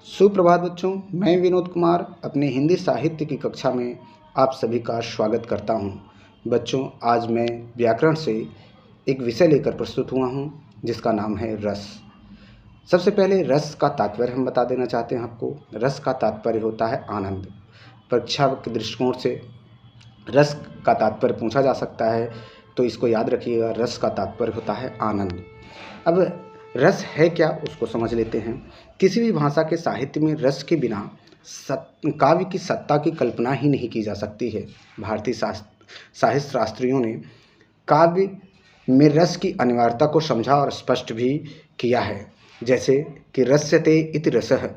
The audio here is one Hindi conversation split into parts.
सुप्रभात बच्चों, मैं विनोद कुमार अपने हिंदी साहित्य की कक्षा में आप सभी का स्वागत करता हूं। बच्चों, आज मैं व्याकरण से एक विषय लेकर प्रस्तुत हुआ हूं जिसका नाम है रस। सबसे पहले रस का तात्पर्य हम बता देना चाहते हैं आपको। रस का तात्पर्य होता है आनंद। परीक्षा के दृष्टिकोण से रस का तात्पर्य पूछा जा सकता है, तो इसको याद रखिएगा, रस का तात्पर्य होता है आनंद। अब रस है क्या, उसको समझ लेते हैं। किसी भी भाषा के साहित्य में रस के बिना काव्य की सत्ता की कल्पना ही नहीं की जा सकती है। भारतीय साहित्य शास्त्रियों ने काव्य में रस की अनिवार्यता को समझा और स्पष्ट भी किया है। जैसे कि रस्यते इति रसः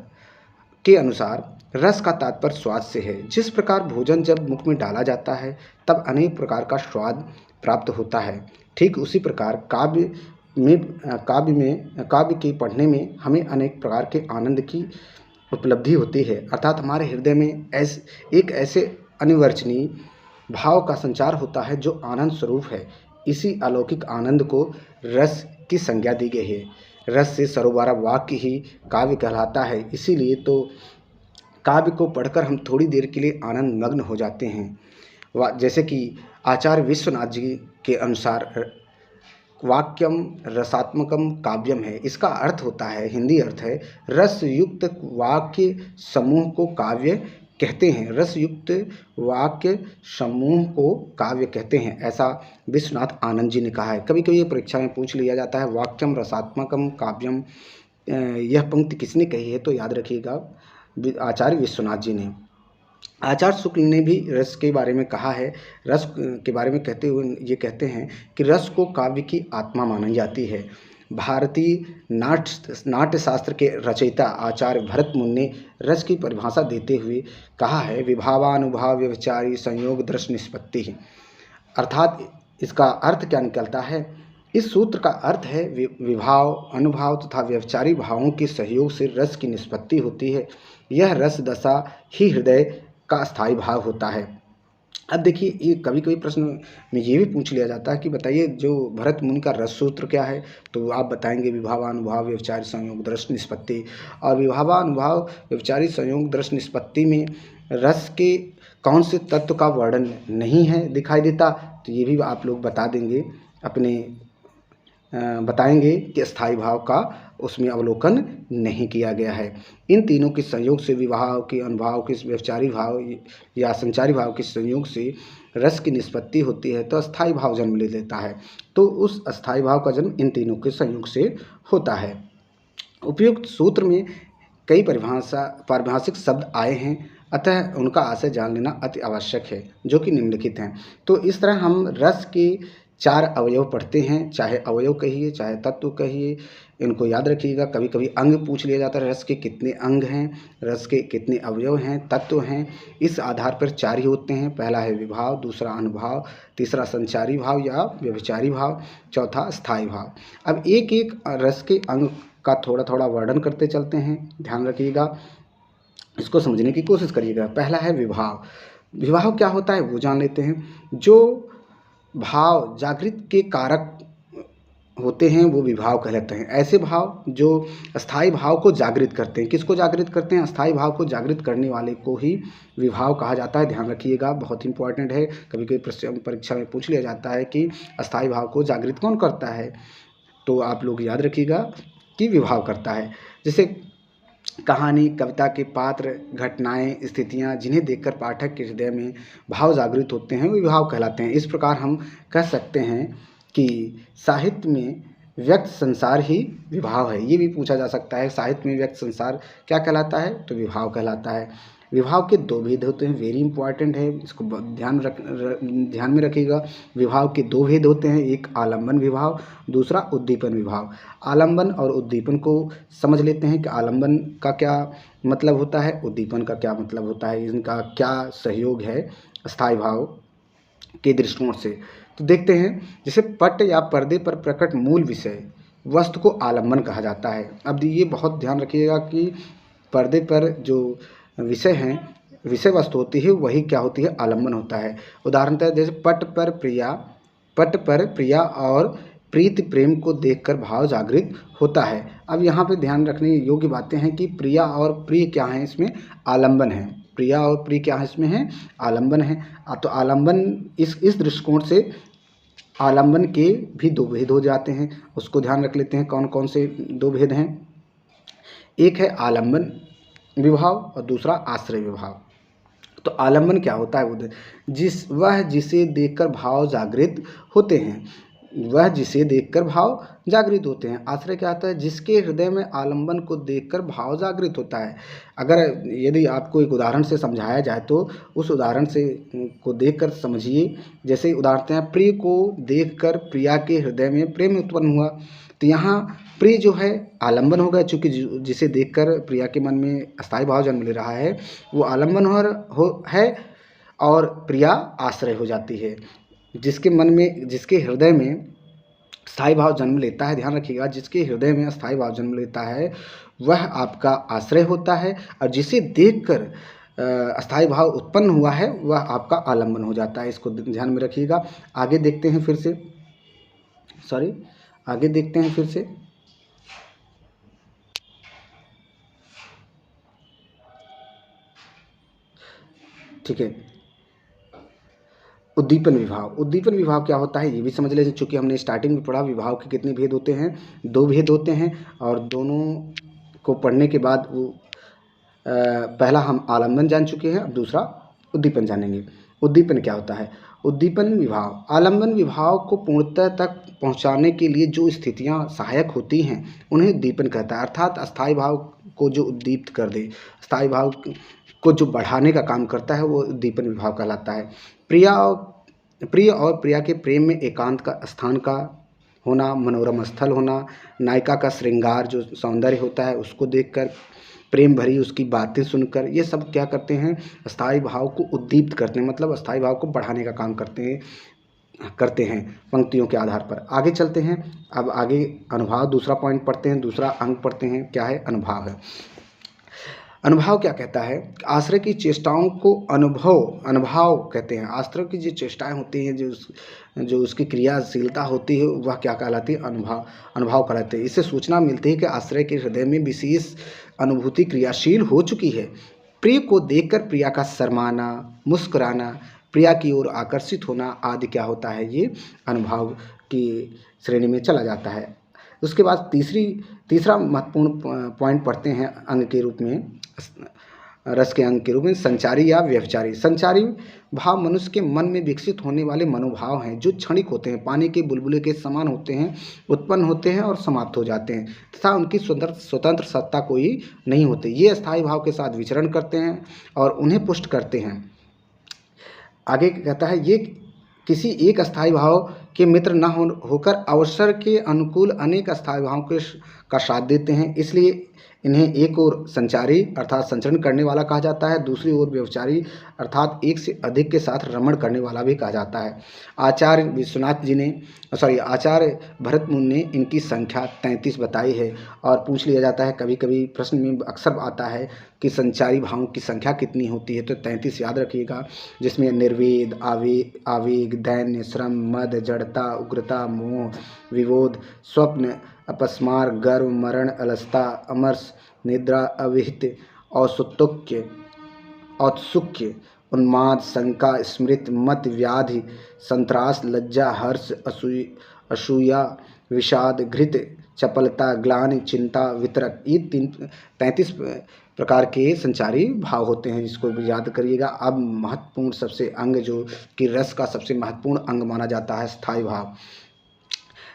के अनुसार रस का तात्पर्य स्वाद से है। जिस प्रकार भोजन जब मुख में डाला जाता है तब अनेक प्रकार का स्वाद प्राप्त होता है, ठीक उसी प्रकार काव्य के पढ़ने में हमें अनेक प्रकार के आनंद की उपलब्धि होती है। अर्थात हमारे हृदय में एक ऐसे अनिर्वचनीय भाव का संचार होता है जो आनंद स्वरूप है। इसी अलौकिक आनंद को रस की संज्ञा दी गई है। रस से सरोबारा वाक्य ही काव्य कहलाता है। इसीलिए तो काव्य को पढ़कर हम थोड़ी देर के लिए आनंद मग्न हो जाते हैं। जैसे कि आचार्य विश्वनाथ जी के अनुसार वाक्यम रसात्मकम काव्यम है। इसका अर्थ होता है, हिंदी अर्थ है, रस युक्त वाक्य समूह को काव्य कहते हैं। रस युक्त वाक्य समूह को काव्य कहते हैं, ऐसा विश्वनाथ आनंद जी ने कहा है। कभी कभी ये परीक्षा में पूछ लिया जाता है, वाक्यम रसात्मकम काव्यम, यह पंक्ति किसने कही है, तो याद रखिएगा, आचार्य विश्वनाथ जी ने। आचार्य शुक्ल ने भी रस के बारे में कहा है। रस के बारे में कहते हुए ये कहते हैं कि रस को काव्य की आत्मा मानी जाती है। भारतीय नाट्य शास्त्र के रचयिता आचार्य भरत मुनि ने रस की परिभाषा देते हुए कहा है, विभावानुभाव व्यभिचारी संयोग दृश्य निष्पत्ति। अर्थात इसका अर्थ क्या निकलता है? इस सूत्र का अर्थ है विभाव, अनुभाव तथा व्यभिचारी भावों के सहयोग से रस की निष्पत्ति होती है। यह रस दशा ही हृदय का स्थायी भाव होता है। अब देखिए, ये कभी कभी प्रश्न में ये भी पूछ लिया जाता है कि बताइए जो भरत मुनि का रस सूत्र क्या है, तो आप बताएंगे विभावानुभाव व्यभिचारी संयोग दृश्य निष्पत्ति। और विभावानुभाव व्यभिचारी संयोग दृश्य निष्पत्ति में रस के कौन से तत्व का वर्णन नहीं है दिखाई देता, तो ये भी आप लोग बता देंगे, बताएंगे कि स्थायी भाव का उसमें अवलोकन नहीं किया गया है। इन तीनों के संयोग से विभाव के, अनुभाव के, व्यभिचारी भाव या संचारी भाव के संयोग से रस की निष्पत्ति होती है, तो अस्थायी भाव जन्म ले लेता है। तो उस अस्थायी भाव का जन्म इन तीनों के संयोग से होता है। उपयुक्त सूत्र में कई पारिभाषिक शब्द आए हैं, अतः उनका आशय जान लेना अति आवश्यक है, जो कि निम्नलिखित हैं। तो इस तरह हम रस के 4 अवयव पढ़ते हैं, चाहे अवयव कहिए चाहे तत्व कहिए, इनको याद रखिएगा। कभी कभी अंग पूछ लिया जाता है, रस के कितने अंग हैं, रस के कितने अवयव हैं, तत्व हैं। इस आधार पर 4 ही होते हैं। पहला है विभाव, दूसरा अनुभाव, तीसरा संचारी भाव या व्यभिचारी भाव, चौथा स्थायी भाव। अब एक एक रस के अंग का थोड़ा थोड़ा वर्णन करते चलते हैं, ध्यान रखिएगा, इसको समझने की कोशिश करिएगा। पहला है विभाव। विभाव क्या होता है वो जान लेते हैं। जो भाव जागृत के कारक होते हैं वो विभाव कहलाते हैं। ऐसे भाव जो स्थायी भाव को जागृत करते हैं। किसको जागृत करते हैं? स्थायी भाव को जागृत करने वाले को ही विभाव कहा जाता है। ध्यान रखिएगा, बहुत इंपॉर्टेंट है। कभी कभी परीक्षा में पूछ लिया जाता है कि स्थायी भाव को जागृत कौन करता है, तो आप लोग याद रखिएगा कि विभाव करता है। जैसे कहानी, कविता के पात्र, घटनाएं, स्थितियां जिन्हें देखकर पाठक के हृदय में भाव जागृत होते हैं, वो विभाव कहलाते हैं। इस प्रकार हम कह सकते हैं कि साहित्य में व्यक्त संसार ही विभाव है। ये भी पूछा जा सकता है, साहित्य में व्यक्त संसार क्या कहलाता है, तो विभाव कहलाता है। विभाव के 2 भेद होते हैं, वेरी इंपॉर्टेंट है, इसको ध्यान में रखिएगा। विभाव के 2 भेद होते हैं, एक आलंबन विभाव, दूसरा उद्दीपन विभाव। आलंबन और उद्दीपन को समझ लेते हैं कि आलंबन का क्या मतलब होता है, उद्दीपन का क्या मतलब होता है, इनका क्या सहयोग है स्थायी भाव के दृष्टिकोण से। तो देखते हैं, जैसे पट या पर्दे पर प्रकट मूल विषय वस्तु को आलंबन कहा जाता है। अब ये बहुत ध्यान रखिएगा कि पर्दे पर जो विषय हैं, विषय वस्तु होती है, वही क्या होती है, आलंबन होता है। उदाहरणतः जैसे पट पर प्रिया और प्रीति प्रेम को देखकर भाव जागृत होता है। अब यहाँ पे ध्यान रखने योग्य बातें हैं कि प्रिया और प्रिय क्या हैं, इसमें आलंबन है। प्रिया और प्रिय क्या है, इसमें है आलंबन है। तो आलंबन इस दृष्टिकोण से आलंबन के भी दो भेद हो जाते हैं, उसको ध्यान रख लेते हैं। कौन कौन से दो भेद हैं? एक है आलंबन विभाव और दूसरा आश्रय विभाव। तो आलंबन क्या होता है? वह जिसे देखकर भाव जागृत होते हैं, वह जिसे देखकर भाव जागृत होते हैं। आश्रय क्या होता है? जिसके हृदय में आलंबन को देखकर भाव जागृत होता है। अगर यदि आपको एक उदाहरण से समझाया जाए तो उस उदाहरण से को देखकर समझिए। जैसे उदाहरण हैं, प्रिय को देखकर प्रिया के हृदय में प्रेम उत्पन्न हुआ। तो यहाँ प्रिय जो है आलंबन हो गया, चूँकि जिसे देखकर प्रिया के मन में अस्थायी भाव जन्म ले रहा है वो आलंबन है और प्रिया आश्रय हो जाती है। जिसके मन में, जिसके हृदय में स्थायी भाव जन्म लेता है, ध्यान रखिएगा, जिसके हृदय में स्थायी भाव जन्म लेता है वह आपका आश्रय होता है, और जिसे देखकर अस्थायी भाव उत्पन्न हुआ है वह आपका आलंबन हो जाता है। इसको ध्यान में रखिएगा। आगे देखते हैं फिर से, ठीक है। उद्दीपन विभाव। उद्दीपन विभाव क्या होता है ये भी समझ लेते हैं। चूँकि हमने स्टार्टिंग में पढ़ा विभाव के कितने भेद होते हैं, दो भेद होते हैं, और दोनों को पढ़ने के बाद वो पहला हम आलंबन जान चुके हैं, अब दूसरा उद्दीपन जानेंगे। उद्दीपन क्या होता है? उद्दीपन विभाव आलंबन विभाव को पूर्णतः तक पहुंचाने के लिए जो स्थितियां सहायक होती हैं उन्हें उद्दीपन कहता है। अर्थात अस्थायी भाव को जो उद्दीप्त कर दे, स्थायी भाव को जो बढ़ाने का काम करता है वो उद्दीपन विभाव कहलाता है। प्रिय और प्रिया के प्रेम में एकांत का स्थान का होना, मनोरम स्थल होना, नायिका का श्रृंगार जो सौंदर्य होता है उसको देखकर, प्रेम भरी उसकी बातें सुनकर, ये सब क्या करते हैं? अस्थायी भाव को उद्दीप्त करते हैं, मतलब अस्थायी भाव को बढ़ाने का काम करते हैं पंक्तियों के आधार पर। आगे चलते हैं। अब आगे अनुभाव दूसरा पॉइंट पढ़ते हैं, दूसरा अंग पढ़ते हैं। क्या है? अनुभाव है। अनुभाव क्या कहता है? आश्रय की चेष्टाओं को अनुभाव कहते हैं। आश्रय की जो चेष्टाएं होती हैं, जो उसकी क्रियाशीलता होती है वह क्या कहलाती है? अनुभाव कहलाते हैं। इससे सूचना मिलती है कि आश्रय के हृदय में विशेष अनुभूति क्रियाशील हो चुकी है। प्रिय को देखकर प्रिया का शर्माना, मुस्कुराना, प्रिया की ओर आकर्षित होना आदि क्या होता है? ये अनुभाव की श्रेणी में चला जाता है। उसके बाद तीसरा महत्वपूर्ण पॉइंट पढ़ते हैं अंग के रूप में, रस के अंग के रूप में, संचारी या व्यभिचारी। संचारी भाव मनुष्य के मन में विकसित होने वाले मनोभाव हैं जो क्षणिक होते हैं, पानी के बुलबुले के समान होते हैं, उत्पन्न होते हैं और समाप्त हो जाते हैं तथा उनकी स्वतंत्र सत्ता कोई नहीं होती। ये अस्थायी भाव के साथ विचरण करते हैं और उन्हें पुष्ट करते हैं। आगे कहता है, ये किसी एक अस्थायी भाव के मित्र न होकर अवसर के अनुकूल अनेक अस्थायी भावों का साथ देते हैं। इसलिए इन्हें एक ओर संचारी अर्थात संचरण करने वाला कहा जाता है, दूसरी ओर व्यभिचारी अर्थात एक से अधिक के साथ रमण करने वाला भी कहा जाता है। आचार्य भरत मुनि ने इनकी संख्या 33 बताई है। और पूछ लिया जाता है, कभी कभी प्रश्न में अक्सर आता है कि संचारी भावों की संख्या कितनी होती है, तो 33 याद रखिएगा, जिसमें निर्वेद, आवेग, दैन्य, श्रम, मद, जड़ता, उग्रता, मोह, विबोध, स्वप्न, अपस्मार, गर्व, मरण, अलसता, अमर्ष, निद्रा, अविहित, औत्सुक्य, उन्माद, शंका, स्मृति, मत, व्याधि, संत्रास, लज्जा, हर्ष, असूया, विषाद, घृत, चपलता, ग्लानि, चिंता, वितरक, ये 33 प्रकार के संचारी भाव होते हैं, जिसको भी याद करिएगा। अब महत्वपूर्ण सबसे अंग जो कि रस का सबसे महत्वपूर्ण अंग माना जाता है, स्थायी भाव।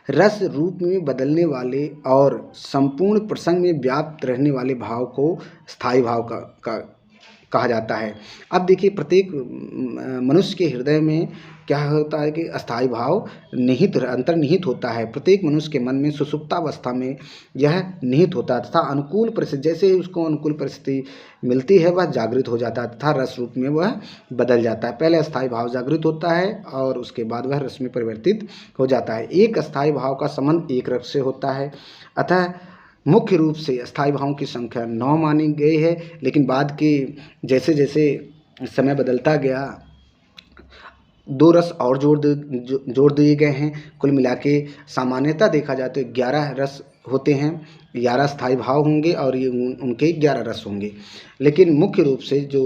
रस रूप में बदलने वाले और संपूर्ण प्रसंग में व्याप्त रहने वाले भाव को स्थायी भाव का कहा जाता है। अब देखिए, प्रत्येक मनुष्य के हृदय में क्या होता है कि अस्थायी भाव अंतर्निहित होता है। प्रत्येक मनुष्य के मन में सुषुप्तावस्था में यह निहित होता है तथा अनुकूल परिस्थिति, जैसे ही उसको अनुकूल परिस्थिति मिलती है वह जागृत हो जाता है तथा रस रूप में वह बदल जाता है। पहले अस्थायी भाव जागृत होता है और उसके बाद वह रस में परिवर्तित हो जाता है। एक अस्थायी भाव का संबंध एक रस से होता है। अतः मुख्य रूप से अस्थायी भावों की संख्या 9 मानी गई है, लेकिन बाद के जैसे जैसे समय बदलता गया दो रस और जोड़ दिए गए हैं। कुल मिला के सामान्यतः देखा जाए तो 11 रस होते हैं, 11 स्थायी भाव होंगे और ये उनके 11 रस होंगे। लेकिन मुख्य रूप से जो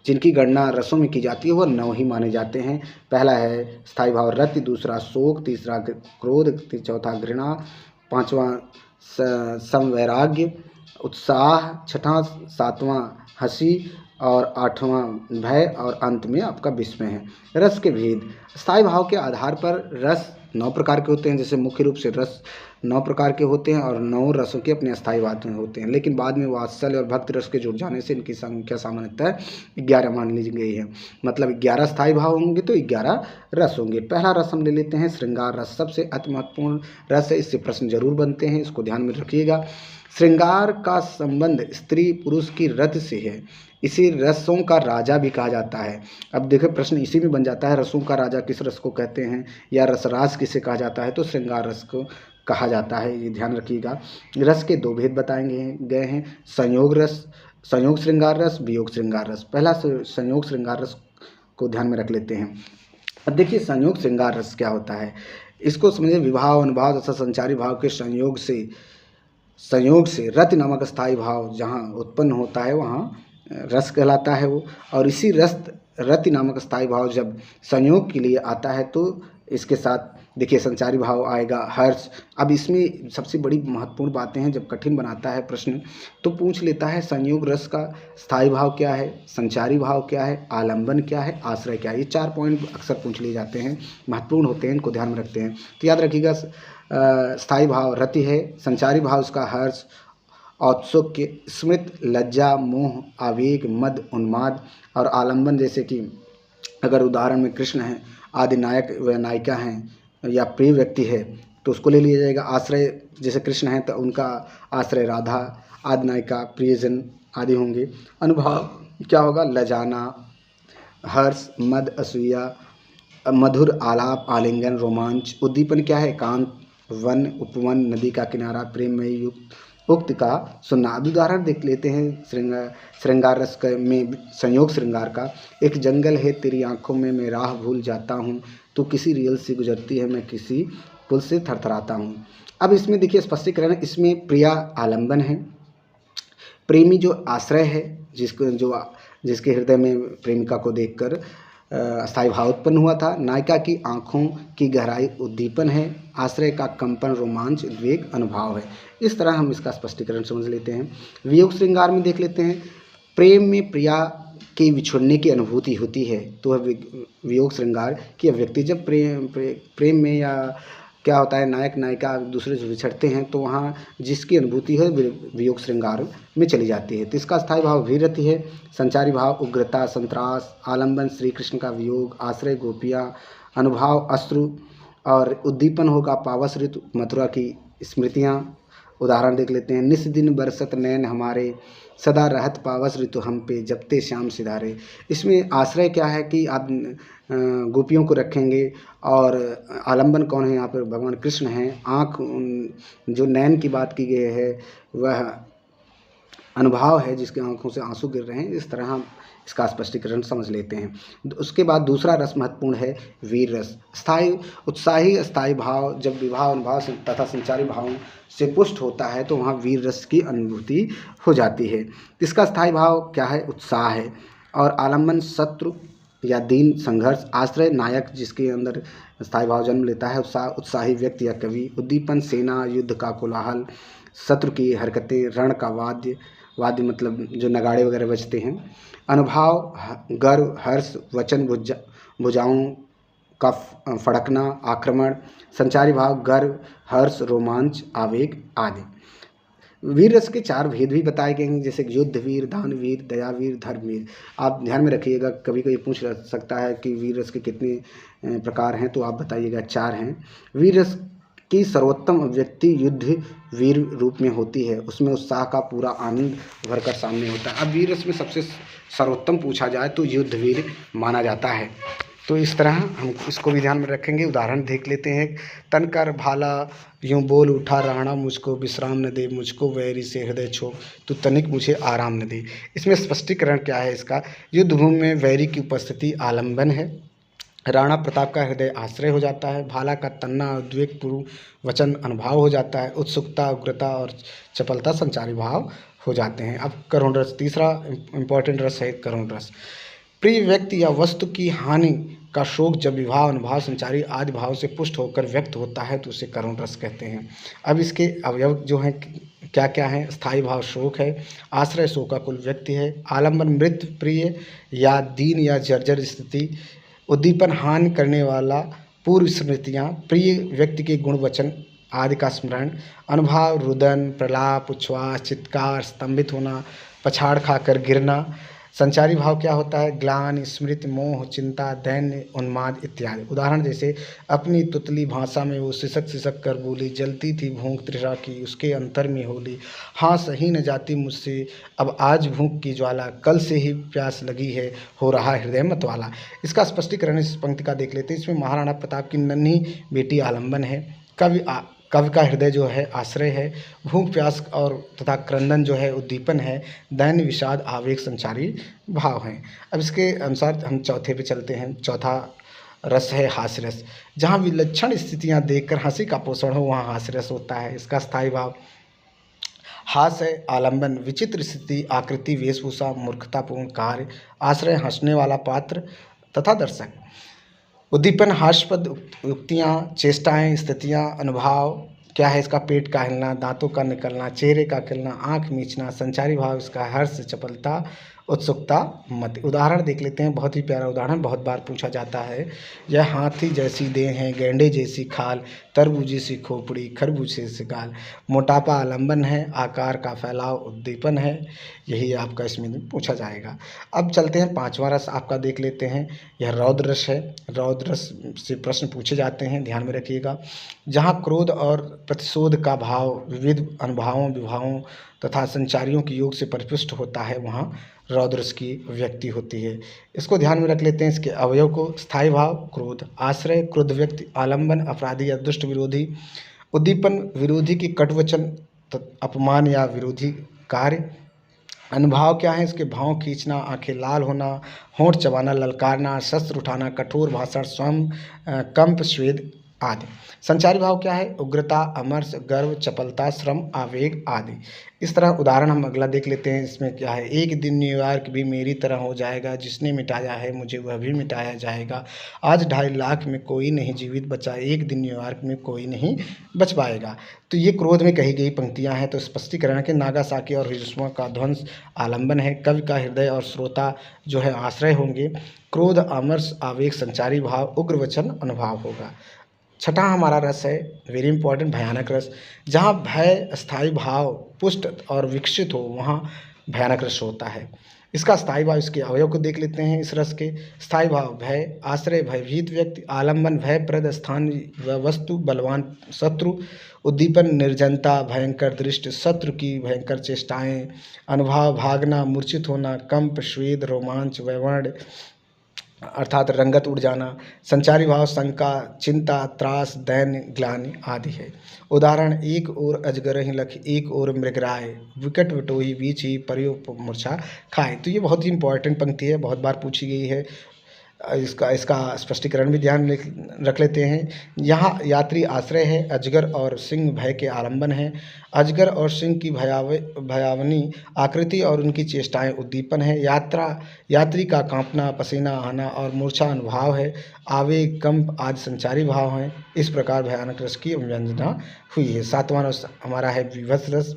जिनकी गणना रसों में की जाती है वह 9 ही माने जाते हैं। पहला है स्थायी भाव रति, दूसरा शोक, तीसरा क्रोध, चौथा घृणा, पांचवा समवैराग्य, उत्साह, छठा सातवां हंसी और आठवां भय और अंत में आपका विस्मय है। रस के भेद, स्थायी भाव के आधार पर रस 9 प्रकार के होते हैं। जैसे मुख्य रूप से रस 9 प्रकार के होते हैं और 9 रसों के अपने अस्थायी बातें होते हैं, लेकिन बाद में वात्सल्य और भक्ति रस के जुड़ जाने से इनकी संख्या सामान्यतः 11 मान ली गई है। मतलब 11 स्थायी भाव होंगे तो 11 रस होंगे। पहला रस हम ले लेते हैं श्रृंगार रस। सबसे अति महत्वपूर्ण रस है, इससे प्रश्न जरूर बनते हैं, इसको ध्यान में रखिएगा। श्रृंगार का संबंध स्त्री पुरुष की रति से है। इसे रसों का राजा भी कहा जाता है। अब देखो प्रश्न इसी में बन जाता है, रसों का राजा किस रस को कहते हैं या रसराज किसे कहा जाता है, तो श्रृंगार रस को कहा जाता है, ये ध्यान रखिएगा। रस के 2 भेद बताएंगे गए हैं, संयोग रस, संयोग श्रृंगार रस, वियोग श्रृंगार रस। पहला संयोग श्रृंगार रस को ध्यान में रख लेते हैं। अब देखिए संयोग श्रृंगार रस क्या होता है, इसको समझिए विवाह अनुभाव तथा संचारी भाव के संयोग से रति नामक स्थायी भाव जहाँ उत्पन्न होता है वहाँ रस कहलाता है वो। और इसी रति नामक स्थायी भाव जब संयोग के लिए आता है तो इसके साथ देखिए संचारी भाव आएगा, हर्ष। अब इसमें सबसे बड़ी महत्वपूर्ण बातें हैं, जब कठिन बनाता है प्रश्न तो पूछ लेता है संयोग रस का स्थायी भाव क्या है, संचारी भाव क्या है, आलंबन क्या है, आश्रय क्या है। ये 4 पॉइंट अक्सर पूछ लिए जाते हैं, महत्वपूर्ण होते हैं, इनको ध्यान में रखते हैं। तो याद रखिएगा स्थायी भाव रति है, संचारी भाव उसका हर्ष, औत्सुक्य, स्मृत, लज्जा, मोह, आवेग, मद, उन्माद और आलंबन। जैसे कि अगर उदाहरण में कृष्ण हैं, आदि नायक व नायिका हैं या प्रिय व्यक्ति है तो उसको ले लिया जाएगा। आश्रय जैसे कृष्ण हैं तो उनका आश्रय राधा, आदि नायिका प्रियजन आदि होंगे। अनुभव क्या होगा, लजाना, हर्ष, मद, असूया, मधुर आलाप, आलिंगन, रोमांच। उद्दीपन क्या है, एकांत, वन, उपवन, नदी का किनारा, प्रेममयी युक्त उक्त का सुनना। अब उदाहरण देख लेते हैं श्रृंगार रस में संयोग श्रृंगार का। एक जंगल है तेरी आंखों में, मैं राह भूल जाता हूँ, तो किसी रेल से गुजरती है, मैं किसी पुल से थरथराता हूँ। अब इसमें देखिए स्पष्टीकरण, इसमें प्रिया आलंबन है, प्रेमी जो आश्रय है, जिसके हृदय में प्रेमिका को देखकर स्थायी भाव उत्पन्न हुआ था। नायिका की आंखों की गहराई उद्दीपन है, आश्रय का कंपन, रोमांच, उद्वेग, अनुभाव है। इस तरह हम इसका स्पष्टीकरण समझ लेते हैं। वियोग श्रृंगार में देख लेते हैं, प्रेम में प्रिया के बिछुड़ने की अनुभूति होती है तो वियोग श्रृंगार की अभिव्यक्ति। जब प्रेम में या क्या होता है नायक नायिका दूसरे से बिछड़ते हैं तो वहाँ जिसकी अनुभूति है वियोग श्रृंगार में चली जाती है। तो इसका स्थायी भाव भीरति है, संचारी भाव उग्रता, संत्रास, आलंबन श्री कृष्ण का वियोग, आश्रय गोपियाँ, अनुभाव अश्रु और उद्दीपन होगा पावस ऋतु, मथुरा की स्मृतियाँ। उदाहरण देख लेते हैं, निस दिन बरसत नैन हमारे, सदा रहत पावस ऋतु हम पे, जपते श्याम सिधारे। इसमें आश्रय क्या है कि आप गोपियों को रखेंगे और आलंबन कौन है, यहाँ पर भगवान कृष्ण हैं। आँख जो नैन की बात की गई है वह अनुभाव है, जिसकी आंखों से आंसू गिर रहे हैं। इस तरह हम इसका स्पष्टीकरण समझ लेते हैं। उसके बाद दूसरा रस महत्वपूर्ण है वीर रस। उत्साही स्थायी भाव जब विवाह अनुभाव तथा संचारी भावों से पुष्ट होता है तो वहाँ वीर रस की अनुभूति हो जाती है। इसका स्थायी भाव क्या है, उत्साह है। और आलंबन शत्रु या दीन, संघर्ष, आश्रय नायक जिसके अंदर स्थायी भाव जन्म लेता है, उत्साही व्यक्ति या कवि। उद्दीपन सेना, युद्ध का कोलाहल, शत्रु की हरकतें, रण का वाद्य मतलब जो नगाड़े वगैरह बजते हैं। अनुभाव गर्व, हर्ष, वचन, भुजाओं का फड़कना, आक्रमण। संचारी भाव गर्व, हर्ष, रोमांच, आवेग आदि। वीर रस के 4 भेद भी बताए गए हैं, जैसे युद्ध वीर, दान वीर, दया वीर, धर्म वीर। आप ध्यान में रखिएगा, कभी कोई पूछ सकता है कि वीर रस के कितने प्रकार हैं, तो आप बताइएगा 4 हैं। वीर रस की सर्वोत्तम अभिव्यक्ति युद्ध वीर रूप में होती है, उसमें उत्साह का पूरा आनंद भरकर सामने होता है। अब वीर रस में सबसे सर्वोत्तम पूछा जाए तो युद्ध वीर माना जाता है। तो इस तरह हम इसको भी ध्यान में रखेंगे। उदाहरण देख लेते हैं, तन कर भाला यूँ बोल उठा राणा, मुझको विश्राम न दे, मुझको वैरी से हृदय छो, तो तनिक मुझे आराम न दे। इसमें स्पष्टीकरण क्या है इसका, युद्ध भूमि में वैरी की उपस्थिति आलंबन है, राणा प्रताप का हृदय आश्रय हो जाता है। भाला का तन्ना उद्वेगपूर्ण वचन अनुभाव हो जाता है। उत्सुकता, उग्रता और चपलता संचारी भाव हो जाते हैं। अब करुण रस, तीसरा इंपॉर्टेंट रस है करुण रस। प्रिय व्यक्ति या वस्तु की हानि का शोक जब विवाह, अनुभाव, संचारी आदि भाव से पुष्ट होकर व्यक्त होता है तो उसे करुण रस कहते हैं। अब इसके अवयव जो हैं क्या क्या हैं? स्थायी भाव शोक है, आश्रय शोकाकुल व्यक्ति है, आलम्बन मृत प्रिय या दीन या जर्जर स्थिति, उद्दीपन हानि करने वाला पूर्व स्मृतियाँ, प्रिय व्यक्ति के गुण वचन आदि का स्मरण, अनुभाव रुदन, प्रलाप, उच्छ्वास, चित्कार, स्तंभित होना, पछाड़ खाकर गिरना। संचारी भाव क्या होता है? ग्लानि, स्मृति, मोह, चिंता, दैन्य, उन्माद इत्यादि। उदाहरण जैसे अपनी तुतली भाषा में वो सिसक सिसक कर बोली, जलती थी भूख तृषा की उसके अंतर में होली, हाँ सही न जाती मुझसे अब आज भूख की ज्वाला, कल से ही प्यास लगी है हो रहा हृदय मतवाला। इसका स्पष्टीकरण इस पंक्ति का देख लेते हैं। इसमें महाराणा प्रताप की नन्ही बेटी आलम्बन है, कवि का हृदय जो है आश्रय है, भूख प्यास और तथा क्रंदन जो है उद्दीपन है, दैन्य विषाद आवेग संचारी भाव हैं। अब इसके अनुसार हम चौथे पे चलते हैं। चौथा रस है हास्य रस। जहाँ विलक्षण स्थितियाँ देखकर हंसी का पोषण हो वहाँ हास्य रस होता है। इसका स्थायी भाव हास्य है, आलम्बन, विचित्र स्थिति, आकृति, वेशभूषा, मूर्खतापूर्ण कार्य, आश्रय, हंसने वाला पात्र तथा दर्शक, उद्दीपन, हास्यास्पद युक्तियाँ, चेष्टाएँ, स्थितियाँ, अनुभाव क्या है? इसका पेट का हिलना, दांतों का निकलना, चेहरे का खिलना, आँख मीचना। संचारी भाव इसका हर्ष, चपलता, उत्सुकता, मति। उदाहरण देख लेते हैं, बहुत ही प्यारा उदाहरण, बहुत बार पूछा जाता है। यह हाथी जैसी देह है, गेंडे जैसी खाल, तरबूजी सी खोपड़ी, खरबूजे से गाल, मोटापा आलम्बन है, आकार का फैलाव उद्दीपन है। यही आपका इसमें पूछा जाएगा। अब चलते हैं पांचवा रस आपका देख लेते हैं। यह रौद्र रस है। रौद्र रस से प्रश्न पूछे जाते हैं, ध्यान में रखिएगा। जहाँ क्रोध और प्रतिशोध का भाव विविध अनुभावों, विभावों तथा संचारियों के योग से परिपुष्ट होता है वहाँ रौद्र रस की व्यक्ति होती है। इसको ध्यान में रख लेते हैं। इसके अवयव को स्थायी भाव क्रोध, आश्रय क्रोध व्यक्ति, आलम्बन अपराधी या दुष्ट विरोधी, उद्दीपन विरोधी की कटवचन, अपमान या विरोधी कार्य। अनुभाव क्या है? इसके भाव खींचना, आंखें लाल होना, होंठ चबाना, ललकारना, शस्त्र उठाना, कठोर भाषण, स्वयं कंप, स्वेद आदि। संचारी भाव क्या है? उग्रता, अमर्ष, गर्व, चपलता, श्रम, आवेग आदि। इस तरह उदाहरण हम अगला देख लेते हैं। इसमें क्या है? एक दिन न्यूयॉर्क भी मेरी तरह हो जाएगा, जिसने मिटाया है मुझे वह भी मिटाया जाएगा, आज 2.5 लाख में कोई नहीं जीवित बचा, एक दिन न्यूयॉर्क में कोई नहीं बच पाएगा। तो ये क्रोध में कही गई पंक्तियां हैं। तो स्पष्टीकरण के नागासाकी और हिरोशिमा का ध्वंस आलम्बन है, कवि का हृदय और श्रोता जो है आश्रय होंगे, क्रोध, अमर्ष, आवेग संचारी भाव, उग्र वचन अनुभाव होगा। छठा हमारा रस है वेरी इंपॉर्टेंट भयानक रस। जहाँ भय स्थायी भाव पुष्ट और विकसित हो वहाँ भयानक रस होता है। इसका स्थायी भाव, इसके अवयव को देख लेते हैं। इस रस के स्थायी भाव भय, आश्रय भयभीत व्यक्ति, आलम्बन भयप्रद स्थान व वस्तु, बलवान शत्रु, उद्दीपन निर्जनता, भयंकर दृष्टि, शत्रु की भयंकर चेष्टाएं, अनुभाव भागना, मूर्छित होना, कंप, स्वेद, रोमांच, वैवर्ण अर्थात रंगत उड़ जाना। संचारी भाव शंका, चिंता, त्रास, दैन्य, ग्लानि आदि है। उदाहरण एक ओर अजगर ही लख, एक ओर मृगराय, विकट बटोही बीच ही परियो मूर्छा खाए। तो ये बहुत ही इंपॉर्टेंट पंक्ति है, बहुत बार पूछी गई है। इसका स्पष्टीकरण भी ध्यान रख लेते हैं। यहाँ यात्री आश्रय है, अजगर और सिंह भय के आलम्बन है। अजगर और सिंह की भयावनी आकृति और उनकी चेष्टाएं उद्दीपन है। यात्री का कांपना, पसीना आना और मूर्छा अनुभाव है। आवेग, कंप आदि संचारी भाव हैं। इस प्रकार भयानक रस की अभिव्यंजना हुई है। सातवां रस हमारा है विभत्स रस।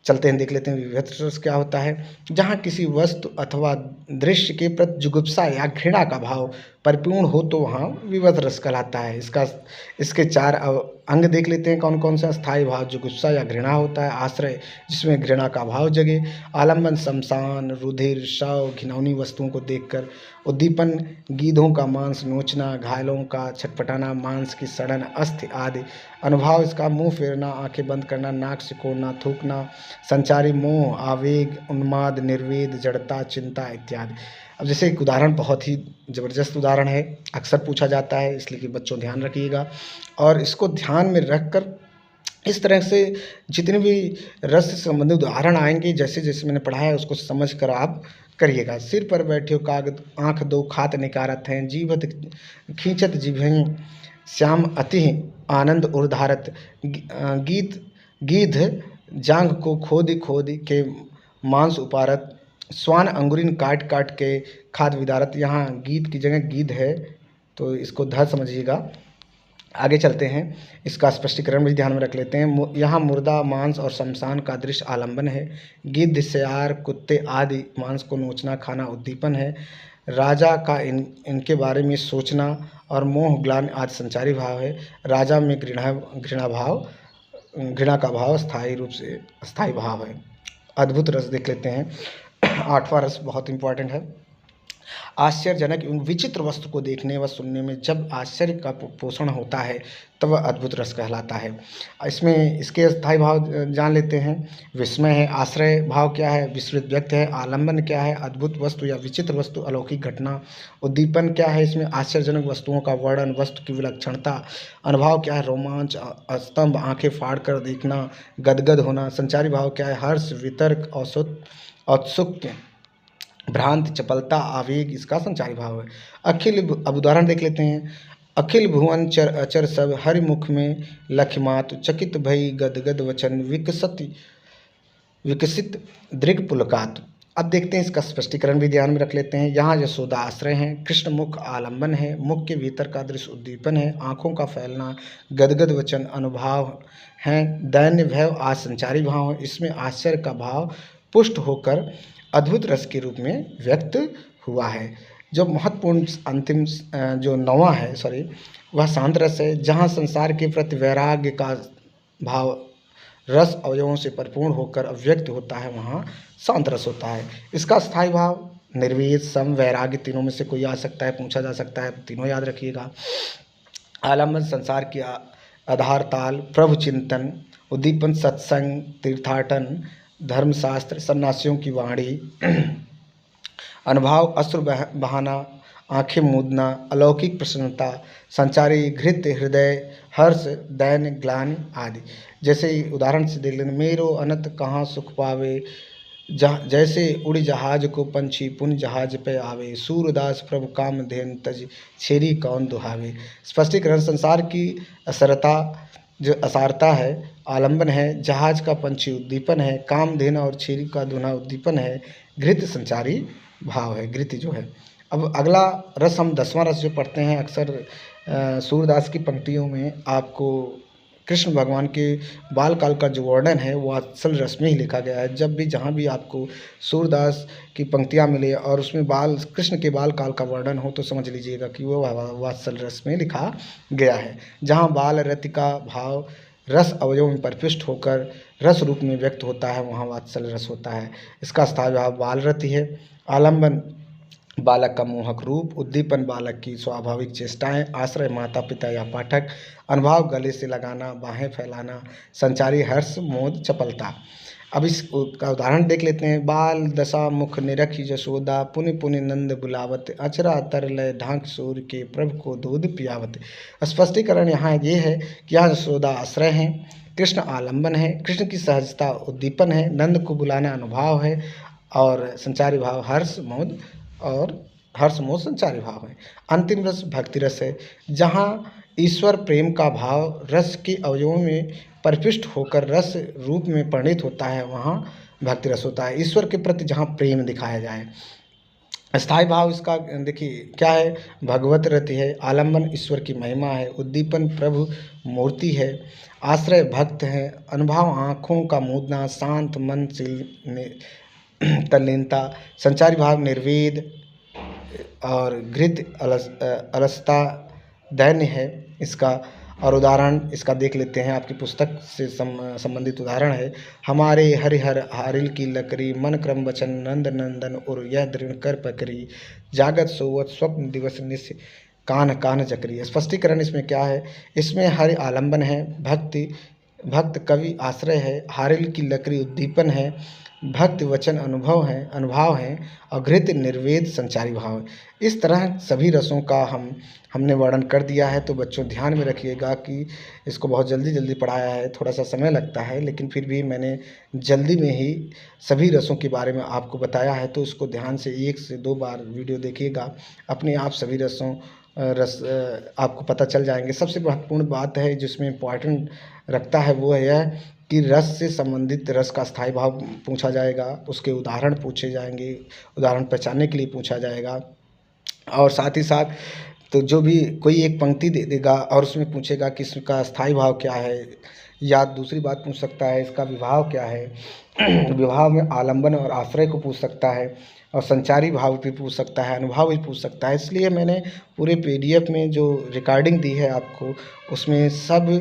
चलते हैं, देख लेते हैं विभत्स रस क्या होता है। जहाँ किसी वस्तु अथवा दृश्य के प्रति जुगुप्सा या घृणा का भाव परिपूर्ण हो तो वहाँ विभत्स रस कहलाता है। इसके 4 अंग देख लेते हैं कौन कौन सा। स्थायी भाव जुगुप्सा या घृणा होता है, आश्रय जिसमें घृणा का भाव जगे, आलम्बन शमशान, रुधिर, शव, घिनौनी वस्तुओं को देखकर, उद्दीपन गीधों का मांस नोचना, घायलों का छटपटाना, मांस की सड़न, अस्थि आदि। अनुभाव इसका मुंह फेरना, आंखें बंद करना, नाक सिकोड़ना, थूकना। संचारी मोह, आवेग, उन्माद, निर्वेद, जड़ता, चिंता इत्यादि। अब जैसे एक उदाहरण, बहुत ही ज़बरदस्त उदाहरण है, अक्सर पूछा जाता है, इसलिए कि बच्चों ध्यान रखिएगा और इसको ध्यान में रखकर इस तरह से जितने भी रस से संबंधित उदाहरण आएंगे, जैसे जैसे मैंने पढ़ा है उसको समझ कर आप करिएगा। सिर पर बैठे हो कागद, आँख दो खात निकारत हैं, जीवत खींचत जिभं श्याम अति आनंद उर्धारत, गीत गीध जांघ को खोद खोद के मांस उपारत, स्वान अंगुरिन काट काट के खाद विदारत। यहाँ गीत की जगह गीध है, तो इसको ध समझिएगा। आगे चलते हैं, इसका स्पष्टीकरण भी ध्यान में रख लेते हैं। यहाँ मुर्दा मांस और शमशान का दृश्य आलंबन है। गिद्ध सियार कुत्ते आदि मांस को नोचना खाना उद्दीपन है। राजा का इनके बारे में सोचना और मोह ग्लानि आदि संचारी भाव है। राजा में घृणा का भाव स्थायी भाव है। अद्भुत रस देख लेते हैं। आठवां रस बहुत इंपॉर्टेंट है। आश्चर्यजनक एवं विचित्र वस्तु को देखने व सुनने में जब आश्चर्य का पोषण होता है तब वह अद्भुत रस कहलाता है। इसमें इसके स्थायी भाव जान लेते हैं। विस्मय है, आश्रय भाव क्या है, विस्तृत व्यक्त है, आलंबन क्या है, अद्भुत वस्तु या विचित्र वस्तु, अलौकिक घटना, उद्दीपन क्या है, इसमें आश्चर्यजनक वस्तुओं का वर्णन, वस्तु की विलक्षणता, अनुभव क्या है, रोमांच, स्तंभ, आंखें फाड़ कर देखना, गदगद होना। संचारी भाव क्या है, हर्ष, वितर्क, औत्सुक्य, भ्रांति, चपलता, आवेग, इसका संचारी भाव है। अखिल, अब उदाहरण देख लेते हैं। अखिल भुवन चर अचर सब हरि मुख में लखिमात, चकित भई गदगद वचन विकसित दृग पुलकात। अब देखते हैं इसका स्पष्टीकरण भी ध्यान में रख लेते हैं। यहाँ यशोदा आश्रय है, कृष्ण मुख आलंबन है, मुख के भीतर का दृश्य उद्दीपन है, आँखों का फैलना, गदगद वचन अनुभाव है, दैन्य भय आज संचारी भाव है। इसमें आश्चर्य का भाव पुष्ट होकर अद्भुत रस के रूप में व्यक्त हुआ है। जो महत्वपूर्ण अंतिम जो नौवां है वह शांत रस है, जहाँ संसार के प्रति वैराग्य का भाव रस अवयवों से परिपूर्ण होकर अव्यक्त होता है, वहाँ शांत रस होता है। इसका स्थायी भाव निर्वेद, सम, वैराग्य, तीनों में से कोई आ सकता है, पूछा जा सकता है, तीनों याद रखिएगा। आलम्बन संसार की आधार ताल, प्रभु चिंतन, उद्दीपन सत्संग, तीर्थाटन, धर्मशास्त्र, सन्यासियों की वाणी, अनुभव अश्रु बहाना, आंखें मूदना, अलौकिक प्रसन्नता, संचारी घृत हृदय, हर्ष, दैन्य ग्लानि आदि। जैसे उदाहरण से देख लेना, मेरो अनंत कहाँ सुख पावे, जैसे उड़ी जहाज को पंछी पुन जहाज पे आवे, सूरदास प्रभु काम धेन तज छेरी कौन दुहावे। स्पष्टीकरण, संसार की असरता जो असारता है आलंबन है, जहाज का पंछी उद्दीपन है, कामधेन और छेरी का धुना उद्दीपन है, घृत संचारी भाव है, घृत जो है। अब अगला रस हम 10वां रस जो पढ़ते हैं अक्सर सूरदास की पंक्तियों में आपको कृष्ण भगवान के बाल काल का जो वर्णन है वो वात्सल रस में ही लिखा गया है। जब भी जहाँ भी आपको सूरदास की पंक्तियाँ मिले और उसमें कृष्ण के बाल काल का वर्णन हो तो समझ लीजिएगा कि वो वात्सल रस में लिखा गया है। जहाँ बाल रति का भाव रस अवयव में परिपुष्ट होकर रस रूप में व्यक्त होता है, वहाँ वात्सल रस होता है। इसका स्थायी भाव बाल रति है। आलम्बन बालक का मोहक रूप, उद्दीपन बालक की स्वाभाविक चेष्टाएं, आश्रय माता पिता या पाठक, अनुभव गले से लगाना, बाहें फैलाना, संचारी हर्ष, मोद, चपलता। अब इसका उदाहरण देख लेते हैं। बाल दशा मुख निरखी यशोदा, पुनि पुनि नंद बुलावत, अचरा तर लय ढांक सूर्य के प्रभु को दूध पियावत। स्पष्टीकरण यहाँ ये है कि यहाँ यशोदा आश्रय है, कृष्ण आलंबन है, कृष्ण की सहजता उद्दीपन है, नंद को बुलाना अनुभव है और संचारी भाव हर्ष मोद और हर्ष मोद संचारी भाव है। अंतिम रस भक्ति रस है, जहाँ ईश्वर प्रेम का भाव रस के अवयवों में परिपुष्ट होकर रस रूप में परिणित होता है, वहाँ भक्ति रस होता है। ईश्वर के प्रति जहाँ प्रेम दिखाया जाए। स्थायी भाव इसका देखिए क्या है, भगवत रति है, आलम्बन ईश्वर की महिमा है, उद्दीपन प्रभु मूर्ति है, आश्रय भक्त है, अनुभव आँखों का मूदना, शांत मन तल्लीनता, संचारी भाव निर्वेद और घृत अलसता दैन्य है इसका। और उदाहरण इसका देख लेते हैं, आपकी पुस्तक से संबंधित उदाहरण है। हमारे हरिहर हारिल की लकड़ी, मन क्रम वचन नंद नंदन और यह दृढ़ कर पकड़ी, जागत सोवत स्वप्न दिवस निश कान कान चक्री। स्पष्टीकरण इसमें क्या है, इसमें हरि आलंबन है, भक्ति भक्त कवि आश्रय है, हारिल की लकड़ी उद्दीपन है, भक्त वचन अनुभाव हैं, अघृत निर्वेद संचारी भाव है। इस तरह सभी रसों का हमने वर्णन कर दिया है। तो बच्चों ध्यान में रखिएगा कि इसको बहुत जल्दी पढ़ाया है, थोड़ा सा समय लगता है, लेकिन फिर भी मैंने जल्दी में ही सभी रसों के बारे में आपको बताया है। तो इसको ध्यान से 1 से 2 बार वीडियो देखिएगा, अपने आप सभी रस आपको पता चल जाएंगे। सबसे महत्वपूर्ण बात है जिसमें इम्पॉर्टेंट रखता है वो यह कि रस से संबंधित रस का स्थायी भाव पूछा जाएगा, उसके उदाहरण पूछे जाएंगे, उदाहरण पहचानने के लिए पूछा जाएगा। और साथ ही साथ तो जो भी कोई एक पंक्ति दे देगा और उसमें पूछेगा कि इसका स्थायी भाव क्या है, या दूसरी बात पूछ सकता है इसका विभाव क्या है। विभाव में आलंबन और आश्रय को पूछ सकता है, और संचारी भाव भी पूछ सकता है, अनुभाव भी पूछ सकता है। इसलिए मैंने पूरे PDF में जो रिकॉर्डिंग दी है आपको, उसमें सब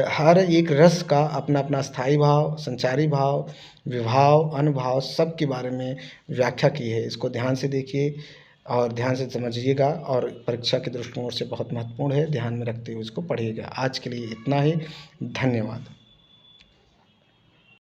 हर एक रस का अपना अपना स्थायी भाव, संचारी भाव, विभाव, अनुभाव सब के बारे में व्याख्या की है। इसको ध्यान से देखिए और ध्यान से समझिएगा, और परीक्षा के दृष्टिकोण से बहुत महत्वपूर्ण है, ध्यान में रखते हुए इसको पढ़िएगा। आज के लिए इतना ही, धन्यवाद।